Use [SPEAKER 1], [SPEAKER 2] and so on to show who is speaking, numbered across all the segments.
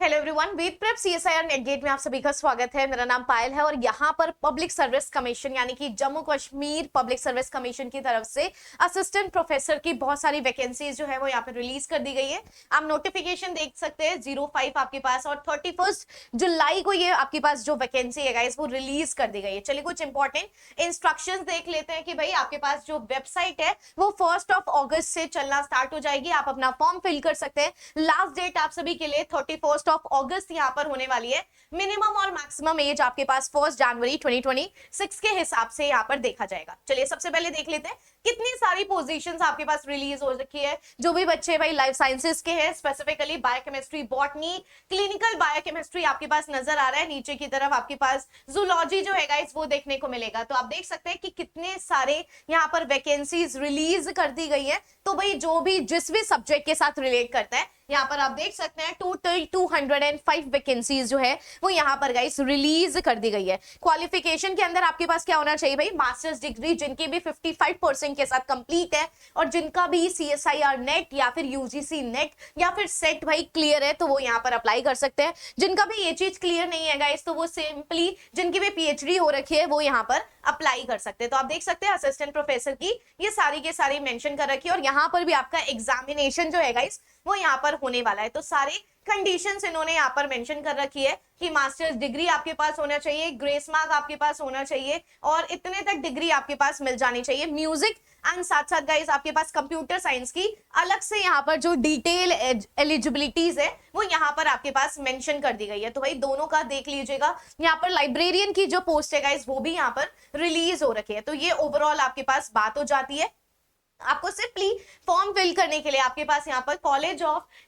[SPEAKER 1] Hello everyone, VedPrep CSIR NET GATE में आप सभी का स्वागत है। मेरा नाम पायल है और यहाँ पर पब्लिक सर्विस कमीशन यानी कि Jammu Kashmir public service commission की तरफ से असिस्टेंट प्रोफेसर की बहुत सारी वैकेंसीज जो है वो यहाँ पे रिलीज कर दी गई है। आप नोटिफिकेशन देख सकते हैं 05 आपके पास और 31 जुलाई को ये आपके पास जो वैकेंसी है गाइस वो रिलीज कर दी गई है। चलिए कुछ इंपॉर्टेंट इंस्ट्रक्शंस देख लेते हैं कि भाई आपके पास जो वेबसाइट है वो 1 अगस्त से चलना स्टार्ट हो जाएगी। आप अपना फॉर्म फिल कर सकते हैं। लास्ट डेट आप सभी के लिए 31 अगस्त यहाँ पर होने वाली है। मिनिमम और मैक्सिमम एज आपके पास 1 जनवरी 2026 के हिसाब से यहाँ पर देखा जाएगा। चलिए सबसे पहले देख लेते हैं कितनी सारी पोजीशंस आपके पास रिलीज हो रखी है। जो भी बच्चे भाई लाइफ साइंसेस के हैं, specifically biochemistry, botany, clinical biochemistry आपके पास नजर आ रहा है। नीचे की तरफ आपके पास जूलॉजी जो है गाइस वो देखने को मिलेगा। तो आप देख सकते हैं कि कितने सारे यहाँ पर वैकेंसीज रिलीज कर दी गई है। तो भाई जो भी जिस भी सब्जेक्ट के साथ रिलेट करता है यहाँ पर आप देख सकते हैं टोटल 205 वैकेंसीज जो है वो यहाँ पर गाइस रिलीज कर दी गई है। क्वालिफिकेशन के अंदर आपके पास क्या होना चाहिए भाई, मास्टर्स डिग्री जिनकी भी 55% के साथ कंप्लीट है और जिनका भी सीएसआईआर नेट या फिर यूजीसी नेट या फिर सेट भाई क्लियर है तो वो यहाँ पर अप्लाई कर सकते हैं। जिनका भी ये चीज क्लियर नहीं है गाइस तो वो सिंपली जिनकी भी पीएचडी हो रखी है वो यहाँ पर अप्लाई कर सकते हैं। तो आप देख सकते हैं असिस्टेंट प्रोफेसर की ये सारी के सारी मेंशन कर रखी है और यहाँ पर भी आपका एग्जामिनेशन जो है गाइस वो यहाँ पर होने वाला है। तो सारे कंडीशंस इन्होंने यहाँ पर मेंशन कर रखी है कि मास्टर्स डिग्री आपके पास होना चाहिए, ग्रेस मार्क आपके पास होना चाहिए और इतने तक डिग्री आपके पास मिल जानी चाहिए। म्यूजिक एंड साथ साथ गाइस आपके पास कंप्यूटर साइंस की अलग से यहाँ पर जो डिटेल एलिजिबिलिटीज है वो यहाँ पर आपके पास मेंशन कर दी गई है। तो भाई दोनों का देख लीजिएगा। यहाँ पर लाइब्रेरियन की जो पोस्ट है गाइस वो भी यहाँ पर रिलीज हो रखी है। तो ये ओवरऑल आपके पास बात हो जाती है। आपको सिंपली फॉर्म फिल करने के लिए आपके पास यहाँ पर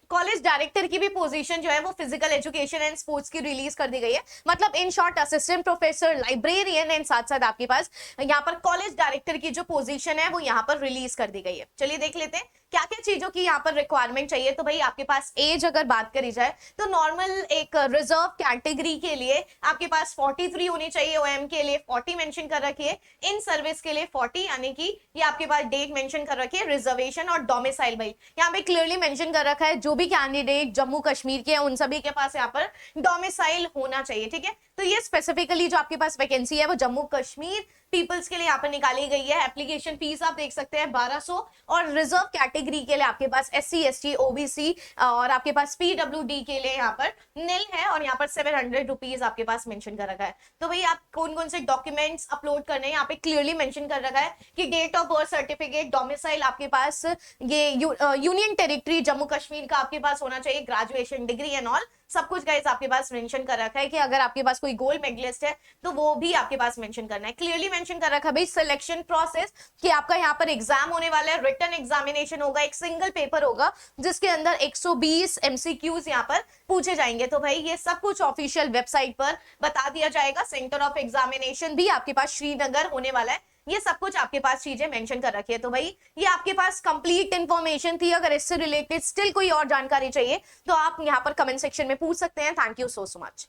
[SPEAKER 1] कॉलेज डायरेक्टर की भी पोजीशन जो है वो फिजिकल एजुकेशन एंड स्पोर्ट्स की रिलीज कर दी गई है। मतलब in short assistant professor, librarian and साथ साथ आपके पास यहाँ पर कॉलेज डायरेक्टर की जो पोजीशन है वो यहाँ पर रिलीज कर दी गई है। चलिए देख लेते हैं क्या क्या चीजों की यहाँ पर रिक्वायरमेंट चाहिए। तो भाई आपके पास एज अगर बात करी जाए तो नॉर्मल एक रिजर्व कैटेगरी के लिए आपके पास 43 होनी चाहिए, ओएम के लिए 40 मेंशन कर रखी है, इन सर्विस के लिए 40 यानी कि ये आपके पास डेट मेंशन कर रखी है। रिजर्वेशन और डोमिसाइल भाई यहाँ पे क्लियरली मेंशन कर रखा है जो भी कैंडिडेट जम्मू कश्मीर के हैं उन सभी के पास यहाँ पर डोमिसाइल होना चाहिए। ठीक है, तो ये स्पेसिफिकली जो आपके पास वैकेंसी है वो जम्मू कश्मीर पीपल्स के लिए यहाँ पर निकाली गई है। एप्लीकेशन फीस आप देख सकते हैं 1200 और रिजर्व कैटेगरी के लिए आपके पास SC ST OBC और आपके पास PWD के लिए यहाँ पर नील है और यहाँ पर 700 रुपीज आपके पास मेंशन कर रखा है। तो भाई आप कौन कौन से डॉक्यूमेंट्स अपलोड करने हैं यहाँ पे क्लियरली मेंशन कर रखा है कि date of birth certificate, domicile आपके पास ये यूनियन टेरिटरी जम्मू कश्मीर का आपके पास होना चाहिए, ग्रेजुएशन डिग्री एंड ऑल सब कुछ गाइस आपके पास मेंशन कर रखा है कि अगर आपके पास कोई गोल्ड मेडलिस्ट है तो वो भी आपके पास मेंशन करना है। क्लियरली मेंशन कर रखा है भाई सिलेक्शन प्रोसेस कि आपका यहाँ पर एग्जाम होने वाला है, रिटन एग्जामिनेशन होगा, एक सिंगल पेपर होगा जिसके अंदर 120 MCQs यहाँ पर पूछे जाएंगे। तो भाई ये सब कुछ ऑफिशियल वेबसाइट पर बता दिया जाएगा। सेंटर ऑफ एग्जामिनेशन भी आपके पास श्रीनगर होने वाला है। ये सब कुछ आपके पास चीजें मेंशन कर रखी है। तो भाई ये आपके पास कंप्लीट इंफॉर्मेशन थी। अगर इससे रिलेटेड स्टिल कोई और जानकारी चाहिए तो आप यहाँ पर कमेंट सेक्शन में पूछ सकते हैं। Thank you so much.